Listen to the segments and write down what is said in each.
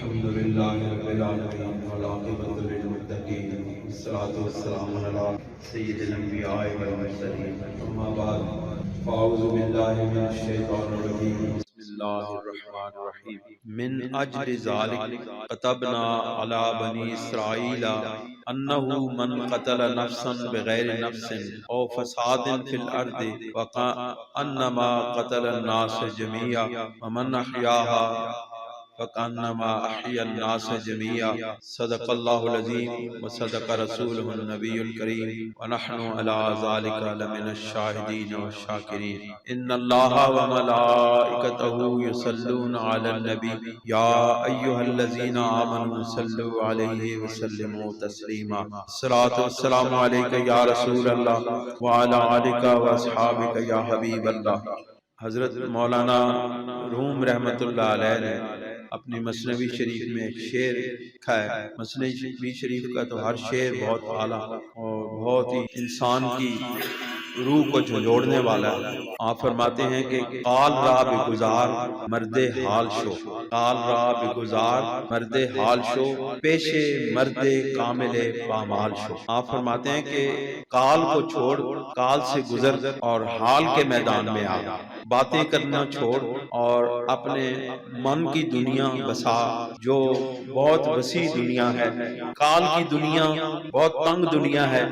الحمد لله رب العالمين والعاقبة للمتقين والصلاة والسلام على سيد الأنبياء والمرسلين أما بعد فأعوذ بالله من الشيطان الرجيم بسم الله الرحمن الرحيم من أجل ذلك كتبنا على بني إسرائيل أنه من قتل نفسا بغير نفس أو فساد في الأرض وكأنما قتل الناس جميعا ومن أحياها فَكَأَنَّمَا أَحْيَا النَّاسَ جَمِيعًا صدق اللہ العظیم وصدق رسولہ النبی الکریم ونحن علی ذلك لمن الشاہدین والشاکرین ان اللہ وملائکتہ یصلون علی النبی یا ایہا الذین آمنوا صلوا علیہ وسلموا تسلیما الصلاۃ والسلام علیک یا رسول اللہ وعلی آلک واصحابک یا حبیب اللہ۔ حضرت مولانا روم رحمۃ اللہ علیہ نے اپنی مثنوی شریف میں ایک شعر لکھا ہے۔ مثنوی شریف کا تو ہر شعر بہت اعلیٰ اور بہت ہی انسان کی روح کو جھنجھوڑنے والا ہے۔ آپ فرماتے ہیں کہ قال را بگزار مرد حال شو، قال را بگزار مرد حال شو، پیشے مرد کامل پامال شو۔ آپ فرماتے ہیں کہ کال کو چھوڑ، کال سے گزر اور حال کے میدان میں آ، باتیں کرنا چھوڑ اور اپنے من کی دنیا بسا جو بہت وسیع دنیا ہے۔ کال کی دنیا بہت تنگ دنیا ہے،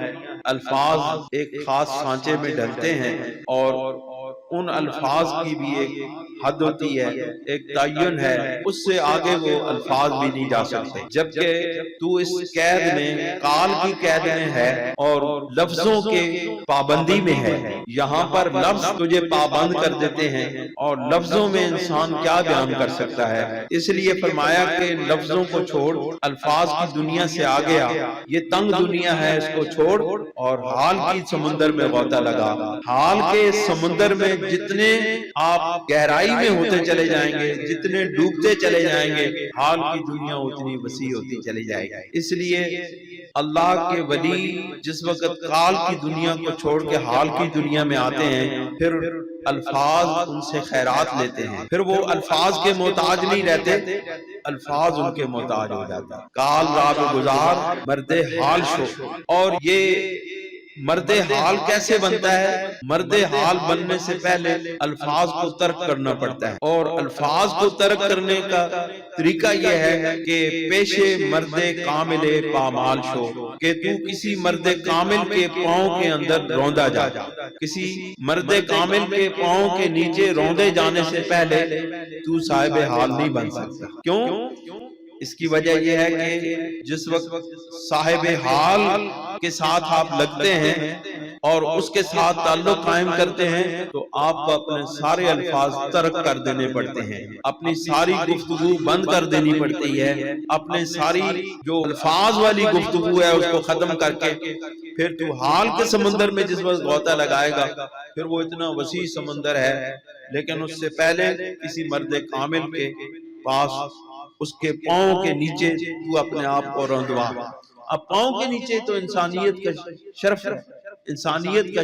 الفاظ ایک خاص سانچے میں ڈھلتے ہیں اور ان الفاظ کی بھی ایک حد ہوتی ہے، ایک تعین ہے، اس سے آگے وہ الفاظ بھی نہیں جا سکتے۔ جبکہ تو اس قید میں، کال کی قید میں ہے اور لفظوں کے پابندی میں ہے۔ یہاں پر لفظ تجھے پابند کر دیتے ہیں اور لفظوں میں انسان کیا بیان کر سکتا ہے، اس لیے فرمایا کہ لفظوں کو چھوڑ، الفاظ کی دنیا سے آ گیا، یہ تنگ دنیا ہے، اس کو چھوڑ اور حال کی سمندر میں غوطہ لگا۔ حال کے سمندر میں جتنے آپ گہرائی میں ہوتے چلے جائیں گے، جتنے ڈوبتے چلے جائیں گے، حال کی دنیا اتنی وسیع ہوتی چلی جائے گی۔ اس لیے اللہ کے ولی جس وقت کال کی دنیا کو چھوڑ کے حال کی دنیا میں آتے ہیں، پھر الفاظ ان سے خیرات لیتے ہیں، پھر وہ الفاظ کے محتاج نہیں رہتے، الفاظ ان کے محتاج ہو جاتا۔ کال راب گزار مرد حال شو، اور یہ مرد حال کیسے بنتا ہے؟ مرد حال بننے سے پہلے الفاظ کو ترک کرنا پڑتا ہے، اور الفاظ کو ترک کرنے کا طریقہ یہ ہے کہ پیشے مرد کامل پامال شو، کہ تو کسی مرد کامل کے پاؤں کے اندر روندا جا، کسی مرد کامل کے پاؤں کے نیچے روندے جانے سے پہلے تو صاحب حال نہیں بن سکتا۔ کیوں؟ اس کی وجہ یہ ہے کہ جس وقت صاحب حال کے ساتھ آپ لگتے ہیں اور اس کے ساتھ تعلق قائم کرتے ہیں تو آپ کو اپنے سارے الفاظ ترک کر دینے پڑتے ہیں، اپنی ساری گفتگو بند کر دینی پڑتی ہے، اپنے ساری جو الفاظ والی گفتگو ہے اس کو ختم کر کے پھر تو حال کے سمندر میں جس وقت غوطہ لگائے گا، پھر وہ اتنا وسیع سمندر ہے، لیکن اس سے پہلے کسی مرد کامل کے پاس اس کے پاؤں کے نیچے تو اپنے آپ کو روندوا۔ اب پاؤں کے نیچے تو انسانیت کا شرف ہے، انسانیت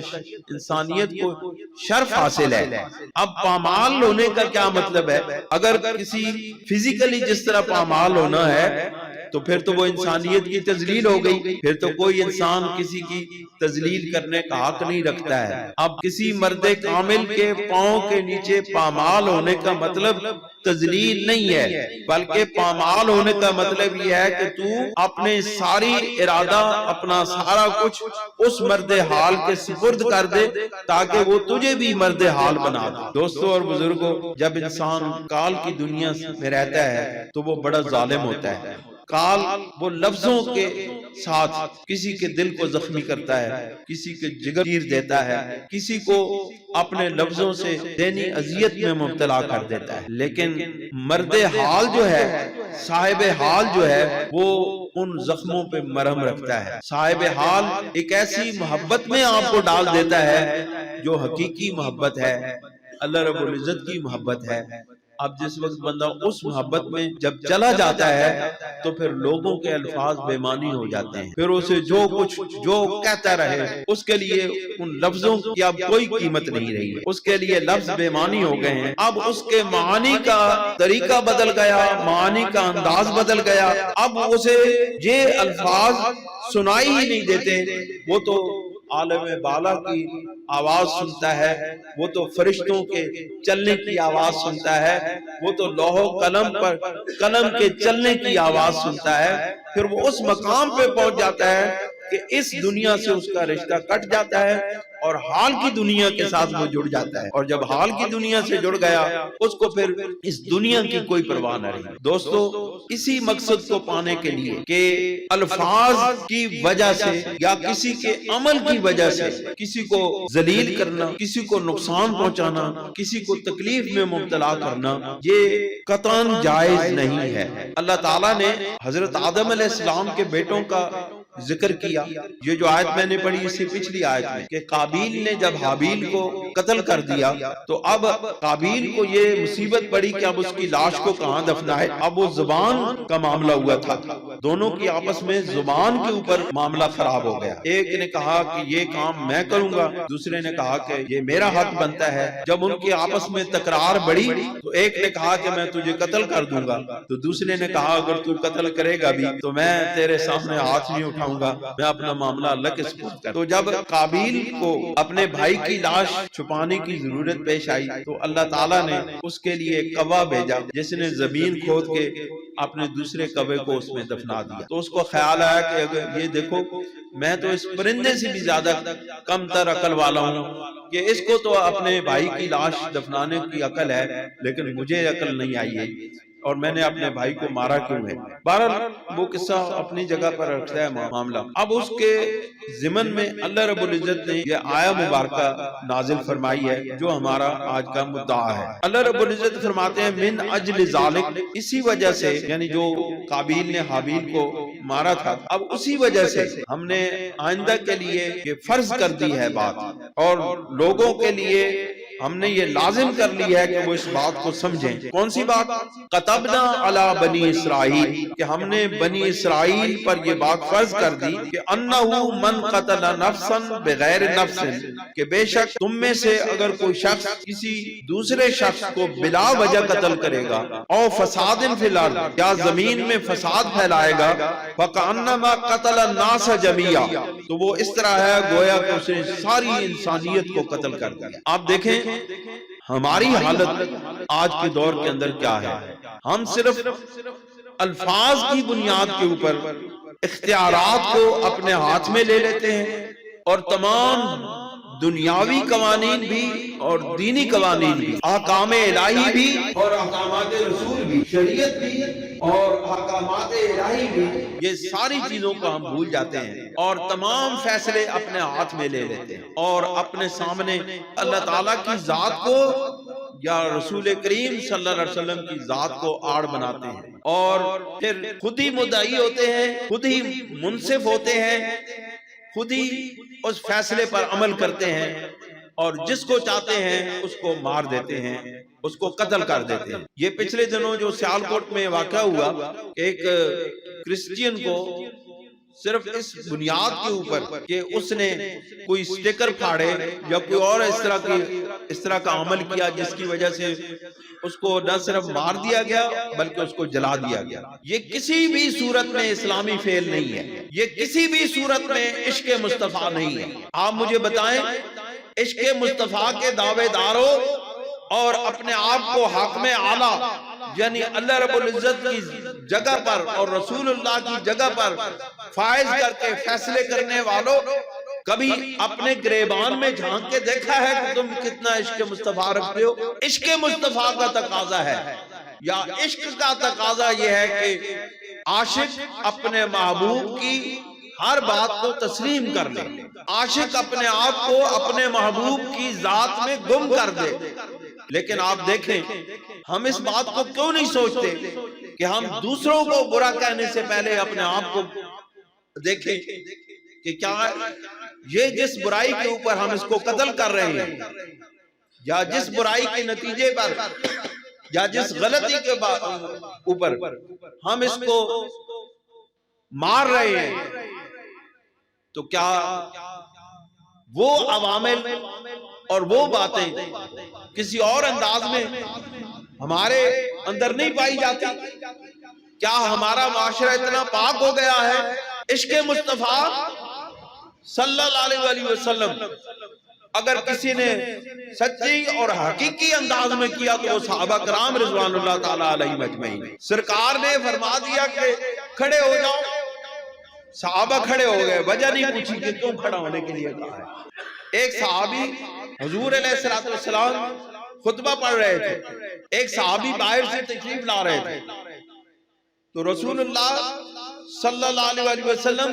کو شرف حاصل ہے۔ اب پامال ہونے کا کیا مطلب ہے؟ اگر کسی فزیکلی جس طرح پامال ہونا ہے تو پھر تو وہ انسانیت کی تذلیل ہو گئی، پھر تو کوئی انسان کسی کی تذلیل کرنے کا حق نہیں رکھتا ہے۔ اب کسی مرد کامل کے پاؤں کے نیچے پامال ہونے کا مطلب تذلیل نہیں ہے، بلکہ پامال ہونے کا مطلب یہ ہے کہ تو اپنے ساری ارادہ، اپنا سارا کچھ اس مرد حال کے سپرد کر دے تاکہ وہ تجھے بھی مرد حال بنا دے۔ دوستو اور بزرگوں، جب انسان کال کی دنیا میں رہتا ہے تو وہ بڑا ظالم ہوتا ہے۔ کال وہ لفظوں کے ساتھ کسی کے دل کو زخمی کرتا ہے، کسی کے جگر چیر دیتا ہے، کسی کو اپنے لفظوں سے ذہنی اذیت میں مبتلا کر دیتا ہے۔ لیکن مرد حال جو ہے، صاحب حال جو ہے، وہ ان زخموں پہ مرہم رکھتا ہے۔ صاحب حال ایک ایسی محبت میں آپ کو ڈال دیتا ہے جو حقیقی محبت ہے، اللہ رب العزت کی محبت ہے، اب جس وقت بندہ اس محبت میں جب چلا جاتا ہے تو پھر لوگوں کے الفاظ بے معنی ہو جاتے ہیں، پھر اسے جو کہتا رہے اس کے لیے ان لفظوں کی اب کوئی قیمت نہیں رہی ہے، اس کے لیے لفظ بے معنی ہو گئے ہیں۔ اب اس کے معانی کا طریقہ بدل گیا، معانی کا انداز بدل گیا، اب اسے یہ الفاظ سنائی ہی نہیں دیتے، وہ تو عالم بالا کی آواز سنتا ہے، وہ تو فرشتوں کے چلنے کی آواز سنتا ہے، وہ تو لوح و قلم پر قلم کے چلنے کی آواز سنتا ہے، پھر وہ اس مقام پہ پہنچ جاتا ہے کہ اس دنیا سے اس کا رشتہ کٹ جاتا ہے اور حال کی دنیا کے ساتھ وہ جڑ جاتا ہے، اور جب حال کی دنیا سے جڑ گیا اس کو پھر اس دنیا کی کوئی پرواہ نہ رہی۔ دوستو، اسی مقصد کو پانے کے لیے کہ الفاظ کی وجہ سے یا کسی کے عمل کی وجہ سے کسی کو ذلیل کرنا، کسی کو نقصان پہنچانا، کسی کو تکلیف میں مبتلا کرنا، یہ قطعاً جائز نہیں ہے۔ اللہ تعالیٰ نے حضرت آدم علیہ السلام کے بیٹوں کا ذکر کیا، یہ جو آیت میں نے پڑھی اس سے پچھلی آیت میں، کہ قابیل نے جب حابیل کو قتل کر دیا تو اب قابیل کو یہ مصیبت پڑی کہ اب اس کی لاش کو کہاں دفنائے۔ اب وہ زبان کا معاملہ ہوا تھا، دونوں کی آپس میں زبان کے اوپر معاملہ خراب ہو گیا، ایک نے کہا کہ یہ کام میں کروں گا، دوسرے نے کہا کہ یہ میرا حق بنتا ہے۔ جب ان کی آپس میں تکرار بڑھی تو ایک نے کہا کہ میں تجھے قتل کر دوں گا، تو دوسرے نے کہا اگر تو قتل کرے گا بھی تو میں تیرے سامنے ہاتھ نہیں اٹھاؤں گا، میں اپنا معاملہ اللہ کے سپرد کر۔ تو جب قابیل کو اپنے بھائی کی لاش چھپانے کی ضرورت پیش آئی تو اللہ تعالیٰ نے اس کے لیے ایک کوا بھیجا جس نے زمین کھود کے اپنے دوسرے کوے کو اس میں دفنا دیا۔ تو اس کو خیال آیا کہ اگر یہ دیکھو میں تو اس پرندے سے بھی زیادہ کم تر عقل والا ہوں کہ اس کو تو اپنے بھائی کی لاش دفنانے کی عقل ہے لیکن مجھے عقل نہیں آئی ہے، اور میں نے اپنے بھائی کو مارا کیوں ہے۔ بہرحال وہ قصہ اپنی جگہ پر رکھتا ہے معاملہ۔ اب اس کے ضمن میں اللہ رب العزت نے یہ آیہ مبارکہ نازل فرمائی ہے جو ہمارا آج کا مدعا ہے۔ اللہ رب العزت فرماتے ہیں من اجل ذالک، اسی وجہ سے، یعنی جو قابیل نے حابیل کو مارا تھا، اب اسی وجہ سے ہم نے آئندہ کے لیے یہ فرض کر دی ہے بات، اور لوگوں کے لیے ہم نے یہ لازم کر لی ہے کہ وہ اس بات کو سمجھیں۔ کون سی بات؟ کتبنا علی بنی اسرائیل، کہ ہم نے بنی اسرائیل پر یہ بات فرض کر دی کہ انہو من قتل نفسا بغیر نفس، کہ بے شک تم میں سے اگر کوئی شخص کسی دوسرے شخص کو بلا وجہ قتل کرے گا، او فساد فی الارض، یا زمین میں فساد پھیلائے گا، فکأنما قتل الناس جميعا، تو وہ اس طرح ہے گویا کہ اسے ساری انسانیت کو قتل کر دیا۔ آپ دیکھیں ہماری حالت آج کے دور کے اندر کیا ہے، ہم صرف الفاظ کی بنیاد کے اوپر اختیارات کو اپنے ہاتھ میں لے لیتے ہیں، اور تمام دنیاوی قوانین بھی اور دینی قوانین بھی، احکام الہی بھی اور احکامات رسول بھی، شریعت بھی اور احکامات الہی بھی، یہ ساری چیزوں کو ہم بھول جاتے ہیں اور تمام فیصلے اپنے ہاتھ میں لے لیتے ہیں، اور اپنے سامنے اللہ تعالیٰ کی ذات کو یا رسول کریم صلی اللہ علیہ وسلم کی ذات کو آڑ بناتے ہیں، اور پھر خود ہی مدعی ہوتے ہیں، خود ہی منصف ہوتے ہیں، خود ہی اس فیصلے پر عمل کرتے ہیں، اور جس کو چاہتے ہیں اس کو مار دیتے ہیں، اس کو قتل کر دیتے ہیں۔ یہ پچھلے دنوں جو سیالکوٹ میں واقعہ ہوا کہ ایک کرسچین کو صرف اس بنیاد کے اوپر کہ اس نے کوئی سٹیکر پھاڑے یا کوئی اور اس طرح کا عمل کیا جس کی وجہ سے اس کو نہ صرف مار دیا گیا بلکہ اس کو جلا دیا گیا، یہ کسی بھی صورت میں اسلامی فعل نہیں ہے، یہ کسی بھی صورت میں عشق مصطفیٰ نہیں ہے۔ آپ مجھے بتائیں، عشق مصطفیٰ کے دعوے داروں اور اپنے آپ کو حاکم اعلیٰ یعنی اللہ رب العزت کی جگہ پر اور رسول اللہ کی جگہ پر فائز کر کے فیصلے کرنے والوں، کبھی اپنے گریبان میں جھانک کے دیکھا ہے کہ تم کتنا عشق مصطفیٰ رکھتے ہو؟ عشق مصطفیٰ کا تقاضا ہے یا عشق کا تقاضا یہ ہے کہ عاشق اپنے محبوب کی ہر بات کو تسلیم کر لے، عاشق اپنے آپ کو اپنے محبوب کی ذات میں گم کر دے۔ لیکن آپ دیکھیں ہم اس بات کو کیوں نہیں سوچتے کہ ہم دوسروں کو برا کہنے سے پہلے اپنے آپ کو دیکھیں کہ کیا یہ جس برائی کے اوپر ہم اس کو قتل کر رہے ہیں یا جس برائی کے نتیجے پر یا جس غلطی کے اوپر ہم اس کو مار رہے ہیں، تو کیا وہ عوامل اور وہ باتیں کسی اور انداز میں ہمارے اندر نہیں پائی جاتی؟ کیا ہمارا معاشرہ اتنا پاک ہو گیا ہے؟ عشق مصطفیٰ صلی اللہ علیہ وآلہ وسلم اگر کسی نے سچی اور حقیقی انداز میں کیا تو وہ صحابہ کرام رضوان اللہ تعالیٰ علیہ مجمعین۔ سرکار نے فرما دیا کہ کھڑے ہو جاؤ، صحابہ کھڑے ہو گئے، وجہ نہیں پوچھی کہ کیوں کھڑا ہونے کے لیے کہا ہے۔ ایک صحابی حضور علیہ السلام خطبہ پڑھ رہے تھے، ایک صحابی باہر سے تشریف لا رہے تھے، تو رسول اللہ صلی اللہ علیہ وآلہ وسلم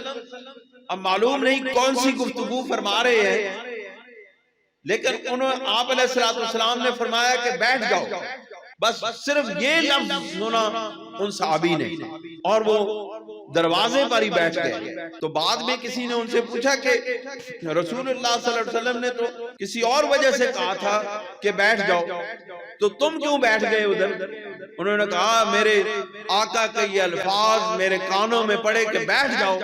اب معلوم نہیں کون سی گفتگو فرما رہے ہیں، لیکن آپ علیہ السلام نے فرمایا کہ بیٹھ جاؤ، بس صرف یہ لفظ سنا ان صحابی نے اور وہ دروازے پر ہی بیٹھ گئے۔ تو بعد میں کسی نے ان سے پوچھا کہ رسول اللہ صلی اللہ علیہ وسلم نے تو کسی اور وجہ سے کہا تھا کہ بیٹھ جاؤ، تو تم کیوں بیٹھ گئے ادھر؟ انہوں نے کہا میرے آقا کے یہ الفاظ میرے کانوں میں پڑے کہ بیٹھ جاؤ،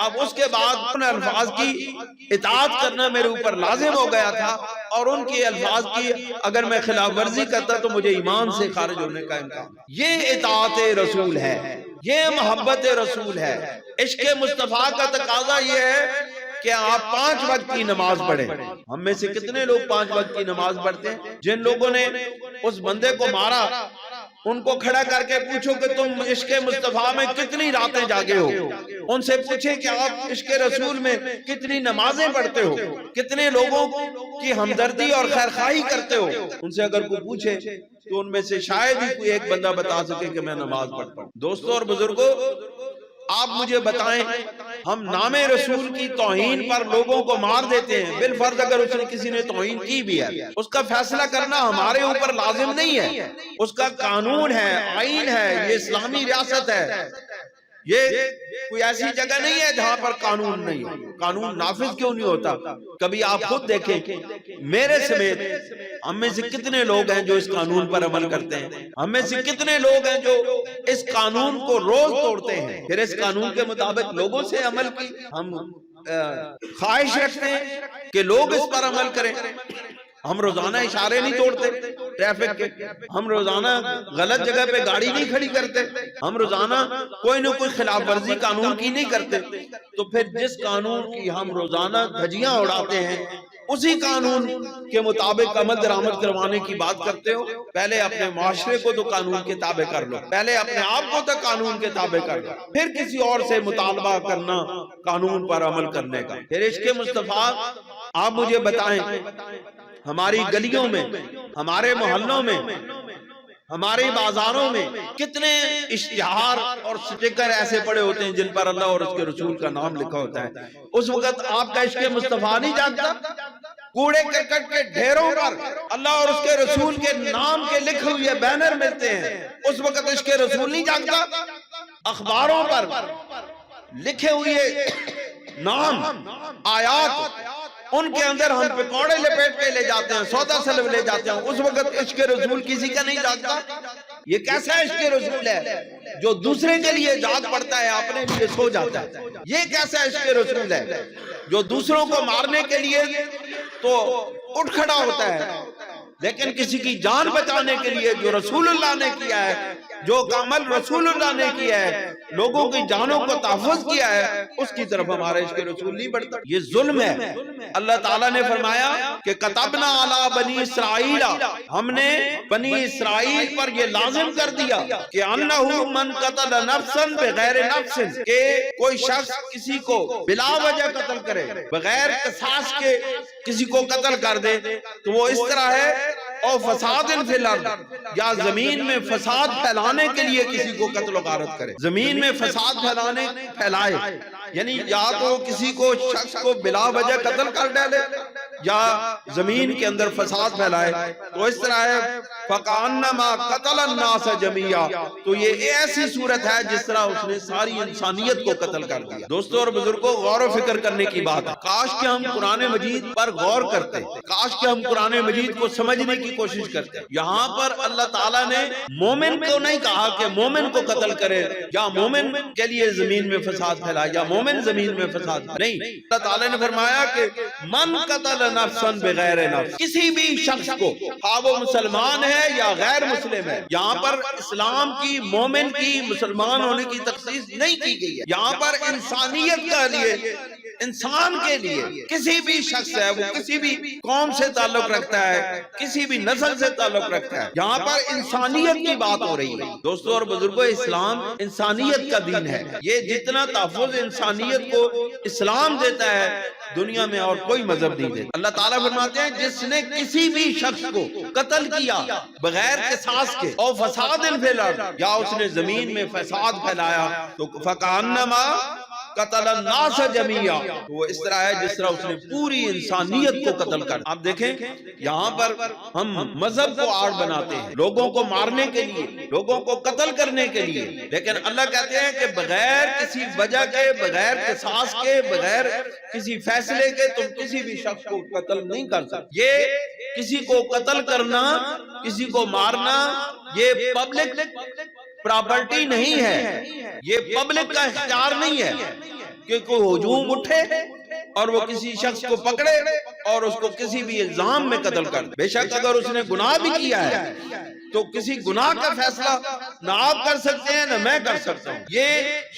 اب اس کے بعد ان الفاظ کی اطاعت کرنا میرے اوپر لازم ہو گیا تھا، اور ان کے الفاظ کی اگر میں خلاف ورزی کرتا تو مجھے ایمان سے خارج ہونے کا امکان۔ یہ اطاعت رسول ہے، یہ محبت رسول ہے۔ عشق مصطفیٰ کا تقاضا یہ ہے کہ آپ 5 وقت کی نماز پڑھیں۔ ہم میں سے کتنے لوگ 5 وقت کی نماز پڑھتے ہیں؟ جن لوگوں نے اس بندے کو مارا ان کو کھڑا کر کے پوچھو کہ تم عشق مصطفیٰ میں کتنی راتیں جاگے ہو، ان سے پوچھیں کہ آپ عشق رسول میں کتنی نمازیں پڑھتے ہو، کتنے لوگوں کی ہمدردی اور خیرخواہی کرتے ہو۔ ان سے اگر کوئی پوچھے تو ان میں سے شاید ہی کوئی ایک بندہ بتا سکے کہ میں نماز پڑھتا ہوں۔ دوستوں اور بزرگوں، آپ مجھے بتائیں، ہم نام رسول کی توہین پر لوگوں کو مار دیتے ہیں، بالفرض اگر اس نے کسی نے توہین کی بھی ہے، اس کا فیصلہ کرنا ہمارے اوپر لازم نہیں ہے، اس کا قانون ہے، آئین ہے، یہ اسلامی ریاست ہے، یہ کوئی ایسی جگہ نہیں ہے جہاں پر قانون نہیں ہے۔ قانون نافذ کیوں نہیں ہوتا؟ کبھی آپ خود دیکھیں، میرے سمیت ہم میں سے کتنے لوگ ہیں جو اس قانون پر عمل کرتے ہیں؟ ہم میں سے کتنے لوگ ہیں جو اس قانون کو روز توڑتے ہیں؟ پھر اس قانون کے مطابق لوگوں سے عمل کی ہم خواہش رکھتے ہیں کہ لوگ اس پر عمل کریں۔ ہم روزانہ اشارے نہیں توڑتے ٹریفک کے، ہم روزانہ غلط جگہ پہ گاڑی نہیں کھڑی کرتے، ہم روزانہ کوئی نہ کوئی خلاف ورزی قانون کی نہیں کرتے، تو پھر جس قانون کی ہم روزانہ دھجیاں اڑاتے ہیں اسی قانون کے مطابق عمل درآمد کروانے کی بات کرتے ہو؟ پہلے اپنے معاشرے کو تو قانون کے تابع کر لو، پہلے اپنے آپ کو تو قانون کے تابع کر لو، پھر کسی اور سے مطالبہ کرنا قانون پر عمل کرنے کا۔ پھر عشق مصطفیٰ، آپ مجھے بتائیں، ہماری گلیوں میں، ہمارے محلوں میں، ہمارے بازاروں میں کتنے اشتہار اور سٹیکر ایسے پڑے ہوتے ہیں جن پر اللہ اور اس کے رسول کا نام لکھا ہوتا ہے؟ اس وقت آپ کا عشق مصطفیٰ نہیں جاگتا؟ کوڑے کرکٹ کے ڈھیروں پر اللہ اور اس کے رسول کے نام کے لکھے ہوئے بینر ملتے ہیں، اس وقت عشق رسول نہیں جاگتا؟ اخباروں پر لکھے ہوئے نام، آیات، ان کے اندر ہم پکوڑے لپیٹ کے لے جاتے ہیں، سودا سلب لے جاتے ہیں، اس وقت عشق رسول کسی کا نہیں جاگتا؟ یہ کیسا عشق رسول ہے جو دوسرے کے لیے جاگ پڑتا ہے، اپنے لیے سو جاتا ہے؟ یہ کیسا عشق رسول ہے جو دوسروں کو مارنے کے لیے تو اٹھ کھڑا ہوتا ہے، لیکن کسی کی جان بچانے کے لیے جو رسول اللہ نے کیا ہے، جو عمل رسول اللہ نے کیا ہے، لوگوں کی جانوں کو تحفظ کیا ہے، اس کی طرف ہمارا عشق رسول نہیں بڑھتا۔ یہ ظلم ہے۔ اللہ تعالیٰ نے فرمایا کہ کتبنا علی بنی اسرائیل، ہم نے بنی اسرائیل پر یہ لازم کر دیا کہ انہ من قتل نفسا بغیر نفس، کہ کوئی شخص کسی کو بلا وجہ قتل کرے، بغیر قصاص کے کسی کو قتل کر دے تو وہ اس طرح ہے، اور فساد فی الارض، یا زمین میں فساد پھیلانے کے لیے کسی کو قتل و غارت کرے، زمین میں فساد پھیلائے، یعنی یا تو کسی کو شخص کو بلا وجہ قتل کر ڈالے، یا زمین کے اندر فساد پھیلائے تو اس طرح ہے فَكَأَنَّمَا قَتَلَ النَّاسَ جَمِيعًا، تو یہ ایسی صورت ہے جس طرح اس نے ساری انسانیت کو قتل کر دیا۔ دوستو اور بزرگوں، غور و فکر کرنے کی بات ہے، کاش کہ ہم قرآن مجید پر غور کرتے، کاش کہ ہم قرآن مجید کو سمجھنے کی کوشش کرتے۔ یہاں پر اللہ تعالیٰ نے مومن کو نہیں کہا کہ مومن کو قتل کرے یا مومن کے لیے زمین میں فساد پھیلائے یا مومن زمین میں فساد نہیں، اللہ تعالیٰ نے فرمایا کہ من قتل نفسا بغیر نفس، کسی بھی شخص کو، خواہ وہ مسلمان ہے یا غیر مسلم ہے، یہاں پر اسلام کی، مومن کی، مسلمان ہونے کی تخصیص نہیں کی گئی ہے، یہاں پر انسانیت کا لیے، انسان کے لیے کسی بھی شخص ہے، وہ کسی بھی قوم سے تعلق رکھتا ہے، کسی بھی نسل سے تعلق رکھتا ہے، یہاں پر انسانیت کی بات ہو رہی ہے۔ دوستو اور بزرگوں، اسلام انسانیت کا دین ہے، یہ جتنا تحفظ انسانیت کو اسلام دیتا ہے دنیا میں اور کوئی مذہب نہیں دیتا۔ اللہ تعالیٰ فرماتے ہیں جس نے کسی بھی شخص کو قتل کیا بغیر قصاص کے اور فساد فی الارض، یا اس نے زمین میں فساد پھیلایا، تو فَكَأَنَّمَا قتل الناس جميعا، تو وہ اس طرح ہے جس طرح اس نے پوری انسانیت کو قتل کر۔ آپ دیکھیں یہاں پر ہم مذہب کو آڑ بناتے ہیں لوگوں کو مارنے کے لیے، لوگوں کو قتل کرنے کے لیے، لیکن اللہ کہتے ہیں کہ بغیر کسی وجہ کے، بغیر قصاص کے، بغیر کسی فیصلے کے تم کسی بھی شخص کو قتل نہیں کر سکتے۔ یہ کسی کو قتل کرنا، کسی کو مارنا، یہ پبلک پراپرٹی نہیں ہے، یہ پبلک کا اختیار نہیں ہے کہ کوئی ہجوم اٹھے اور وہ کسی شخص کو پکڑے اور اس کو کسی بھی الزام میں قتل کر دے۔ بے شک اگر اس نے گناہ بھی کیا ہے تو کسی گناہ کا فیصلہ نہ آپ کر سکتے ہیں نہ میں کر سکتا ہوں، یہ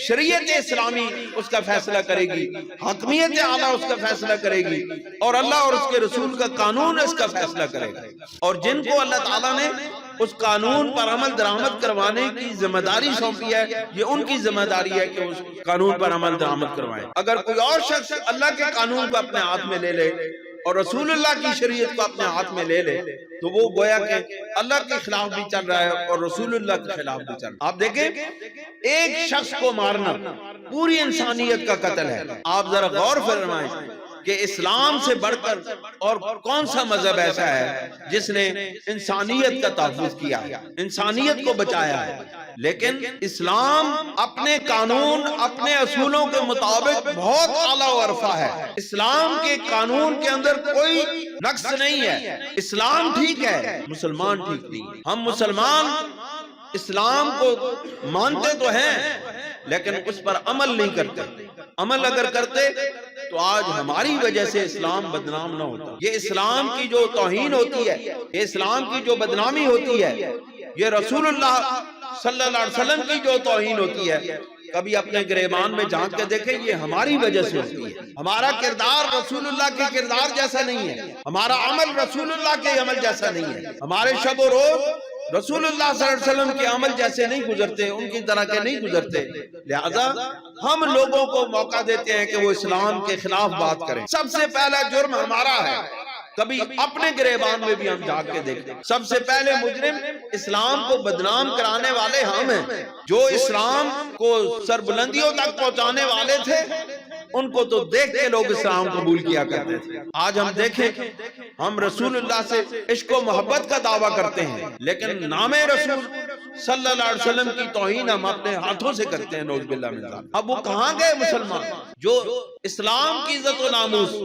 شریعت اسلامی اس کا فیصلہ کرے گی، حاکمیت اعلیٰ اس کا فیصلہ کرے گی، اور اللہ اور اس کے رسول کا قانون اس کا فیصلہ کرے گا۔ اور جن کو اللہ تعالیٰ نے اس قانون پر عمل درآمد کروانے کی ذمہ داری سونپی ہے، یہ ان کی ذمہ داری ہے کہ اس قانون پر عمل درآمد کروائیں۔ اگر کوئی اور شخص اللہ کے قانون کو اپنے ہاتھ میں لے لے اور رسول اللہ کی شریعت کو اپنے ہاتھ میں لے لے تو وہ گویا کہ اللہ کے خلاف بھی چل رہا ہے اور رسول اللہ کے خلاف بھی چل رہا ہے۔ آپ دیکھیں ایک شخص کو مارنا پوری انسانیت کا قتل ہے۔ آپ ذرا غور فرمائیں کہ اسلام سے بڑھ کر اور کون سا مذہب ایسا ہے جس نے انسانیت کا تحفظ کیا ہے، انسانیت کو بچایا ہے۔ لیکن اسلام اپنے قانون، اپنے اصولوں کے مطابق بہت اعلیٰ و عرفہ ہے۔ اسلام کے قانون کے اندر کوئی نقص نہیں ہے، اسلام ٹھیک ہے، مسلمان ٹھیک نہیں ہے۔ ہم مسلمان اسلام کو مانتے تو ہیں لیکن اس پر عمل نہیں کرتے۔ عمل اگر کرتے تو آج ہماری وجہ سے اسلام بدنام نہ ہوتا۔ یہ اسلام کی جو توہین ہوتی ہے، یہ اسلام کی جو بدنامی ہوتی ہے، یہ رسول اللہ صلی اللہ علیہ وسلم کی جو توہین ہوتی ہے، کبھی اپنے گریبان میں جھانک کے دیکھیں، یہ ہماری وجہ سے ہوتی ہے۔ ہمارا کردار رسول اللہ کے کردار جیسا نہیں ہے، ہمارا عمل رسول اللہ کے عمل جیسا نہیں ہے، ہمارے شب و روز رسول اللہ صلی اللہ علیہ وسلم کے عمل جیسے نہیں گزرتے، ان کی طرح کے نہیں گزرتے، لہذا ہم لوگوں کو موقع دیتے ہیں کہ وہ اسلام کے خلاف بات کریں۔ سب سے پہلا جرم ہمارا ہے، کبھی اپنے گریبان میں بھی ہم جا کے دیکھتے ہیں۔ سب سے پہلے مجرم اسلام کو بدنام کرانے والے ہم ہیں، جو اسلام کو سربلندیوں تک پہنچانے والے تھے، ان کو تو دیکھ کے لوگ اسلام قبول کیا کرتے تھے۔ آج ہم دیکھیں ہم رسول اللہ سے عشق و محبت کا دعویٰ کرتے ہیں لیکن نام رسول صلی اللہ علیہ وسلم کی توہین ہم اپنے ہاتھوں سے کرتے ہیں، نعوذ باللہ من ذالک۔ اب وہ کہاں گئے مسلمان جو اسلام کی عزت و ناموس،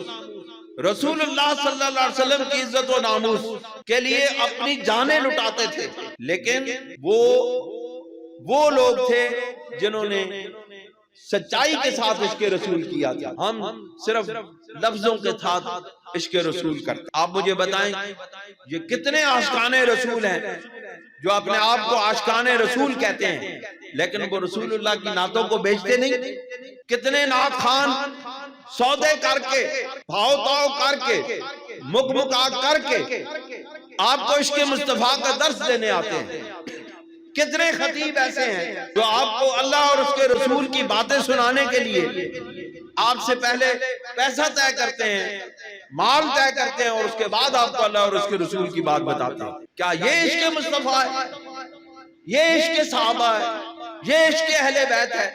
رسول اللہ صلی اللہ علیہ وسلم کی عزت و ناموس کے لیے اپنی جانیں لٹاتے تھے؟ لیکن وہ لوگ تھے جنہوں نے سچائی کے ساتھ عشق رسول کیا تھا۔ ہم صرف لفظوں کے ساتھ عشق رسول کرتے۔ آپ مجھے بتائیں یہ کتنے عاشقان رسول ہیں جو اپنے آپ کو عاشقان رسول کہتے ہیں لیکن وہ رسول اللہ کی نعتوں کو بیچتے نہیں؟ کتنے نعت خان سودے کر کے، بھاؤ تاؤ کر کے، مکمکا کر کے آپ کو عشق مصطفیٰ کا درس دینے آتے ہیں؟ کتنے خطیب ایسے ہیں جو آپ کو اللہ اور اس کے رسول کی باتیں سنانے کے لیے آپ سے پہلے پیسہ طے کرتے ہیں، مال طے کرتے ہیں، اور اس کے بعد آپ کو اللہ اور اس کے رسول کی بات بتاتے ہیں؟ کیا یہ عشق مصطفیٰ ہے؟ یہ عشق صحابہ ہے؟ یہ عشق اہل بیت ہے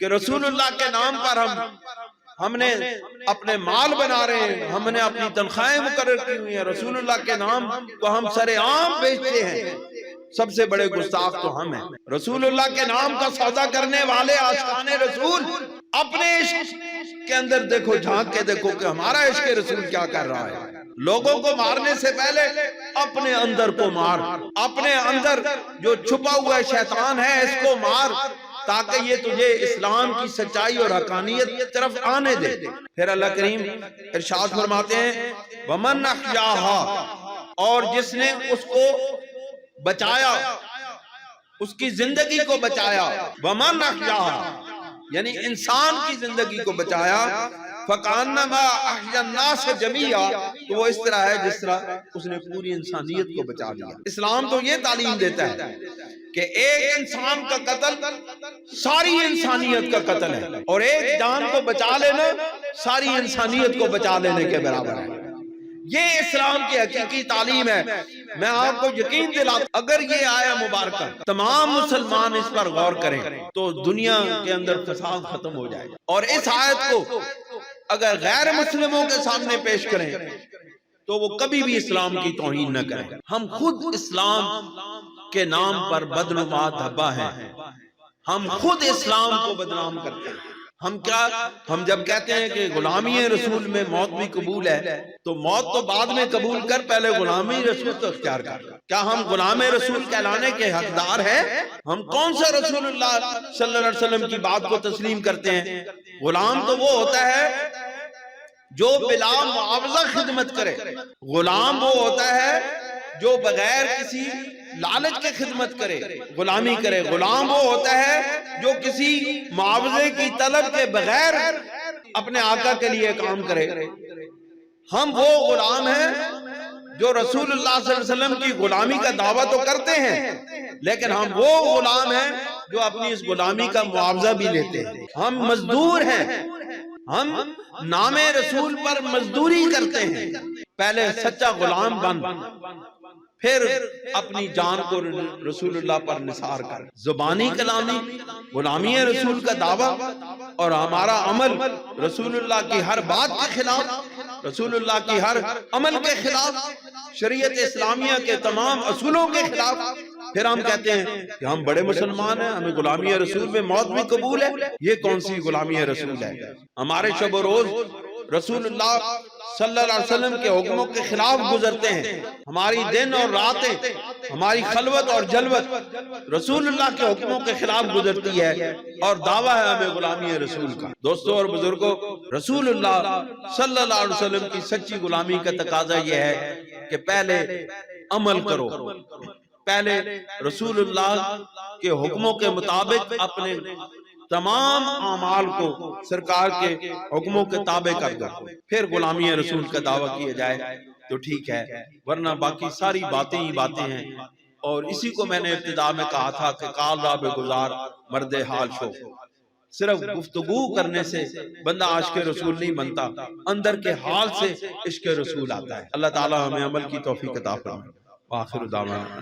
کہ رسول اللہ کے نام پر ہم نے اپنے مال بنا رہے ہیں، ہم نے اپنی تنخواہیں مقرر کی ہوئی ہیں، رسول اللہ کے نام کو ہم سر عام بیچتے ہیں، سب سے بڑے گستاخ تو ہم ہیں۔ رسول اللہ کے نام کا سودا کرنے والے عاشقان رسول اپنے عشق کے اندر دیکھو، جھانک کے دیکھو کہ ہمارا عشق رسول کیا کر رہا ہے۔ لوگوں کو مارنے سے پہلے اپنے اندر کو مار، اپنے اندر جو چھپا ہوا شیطان ہے اس کو مار، تاکہ یہ تجھے اسلام کی سچائی اور حقانیت طرف آنے دے۔ پھر اللہ کریم ارشاد فرماتے ہیں وَمَنْ أَحْيَاهَا، اور جس نے اس کو بچایا، اس کی زندگی کو بچایا، وَمَنْ أَحْيَاهَا یعنی انسان کی زندگی کو بچایا، فَكَأَنَّمَا أَحْيَا النَّاسَ جَمِيعًا، تو وہ اس طرح ہے جس طرح اس نے پوری انسانیت کو بچا لیا۔ اسلام تو یہ تعلیم دیتا ہے کہ ایک انسان کا قتل ساری انسانیت کا قتل ہے، اور ایک جان کو بچا لینا ساری انسانیت کو بچا لینے کے برابر ہے۔ یہ اسلام کی حقیقی تعلیم ہے۔ میں آپ کو یقین دلاتا ہوں اگر یہ آیا مبارکہ تمام مسلمان اس پر غور کریں تو دنیا کے اندر فساد ختم ہو جائے گا، اور اس آیت کو اگر غیر مسلموں کے سامنے پیش کریں تو وہ کبھی بھی اسلام کی توہین نہ کریں۔ ہم خود اسلام کے نام پر بدنما دھبا ہیں، ہم خود اسلام کو بدنام کرتے ہیں۔ ہم جب کہتے ہیں کہ غلامی رسول میں موت بھی قبول ہے، تو موت تو بعد میں قبول کر، پہلے غلامی رسول تو اختیار کر۔ کیا ہم غلام رسول کہلانے کے حقدار ہیں؟ ہم کون سا رسول اللہ صلی اللہ علیہ وسلم کی بات کو تسلیم کرتے ہیں؟ غلام تو وہ ہوتا ہے جو بلا معاوضہ خدمت کرے، غلام وہ ہوتا ہے جو بغیر کسی لالچ کے خدمت کرے، غلامی کرے۔ غلام وہ ہوتا ہے جو کسی معاوضے کی طلب کے بغیر اپنے آقا کے لیے کام کرے۔ ہم وہ غلام ہیں جو رسول اللہ صلی اللہ علیہ وسلم کی غلامی کا دعویٰ تو کرتے ہیں، لیکن ہم وہ غلام ہیں جو اپنی اس غلامی کا معاوضہ بھی لیتے ہیں۔ ہم مزدور ہیں، ہم نام رسول پر مزدوری کرتے ہیں۔ پہلے سچا غلام بن، پھر اپنی جان کو رسول اللہ پر نثار کر۔ زبانی کلامی غلامی رسول کا دعویٰ اور ہمارا عمل رسول اللہ کی ہر بات کے خلاف، رسول اللہ کی ہر عمل کے خلاف، شریعت اسلامیہ کے تمام اصولوں کے خلاف، پھر ہم کہتے ہیں کہ ہم بڑے مسلمان ہیں، ہمیں غلامی رسول میں موت بھی قبول ہے۔ یہ کون سی غلامی رسول ہے؟ ہمارے شب و روز رسول اللہ صلی اللہ علیہ وسلم کے حکموں کے خلاف گزرتے ہیں، ہماری دن اور راتیں، ہماری خلوت اور جلوت رسول اللہ کے حکموں کے خلاف گزرتی ہے، اور دعویٰ ہے ہمیں غلامی رسول کا۔ دوستوں اور بزرگوں، رسول اللہ صلی اللہ علیہ وسلم کی سچی غلامی کا تقاضا یہ ہے کہ پہلے عمل کرو، پہلے رسول اللہ کے حکموں کے مطابق اپنے تمام اعمال کو سرکار کے حکموں کے تابع کر دو، پھر غلامی رسول کا دعویٰ کیا جائے تو ٹھیک ہے، ورنہ باقی ساری باتیں ہی باتیں ہیں۔ اور اسی کو میں نے ابتدا میں کہا تھا کہ کال راب گزار مرد حال شو، صرف گفتگو کرنے سے بندہ عاشق رسول نہیں بنتا، اندر کے حال سے عشق رسول آتا ہے۔ اللہ تعالی ہمیں عمل کی توفیق عطا فرمائے۔ وآخر دعوانا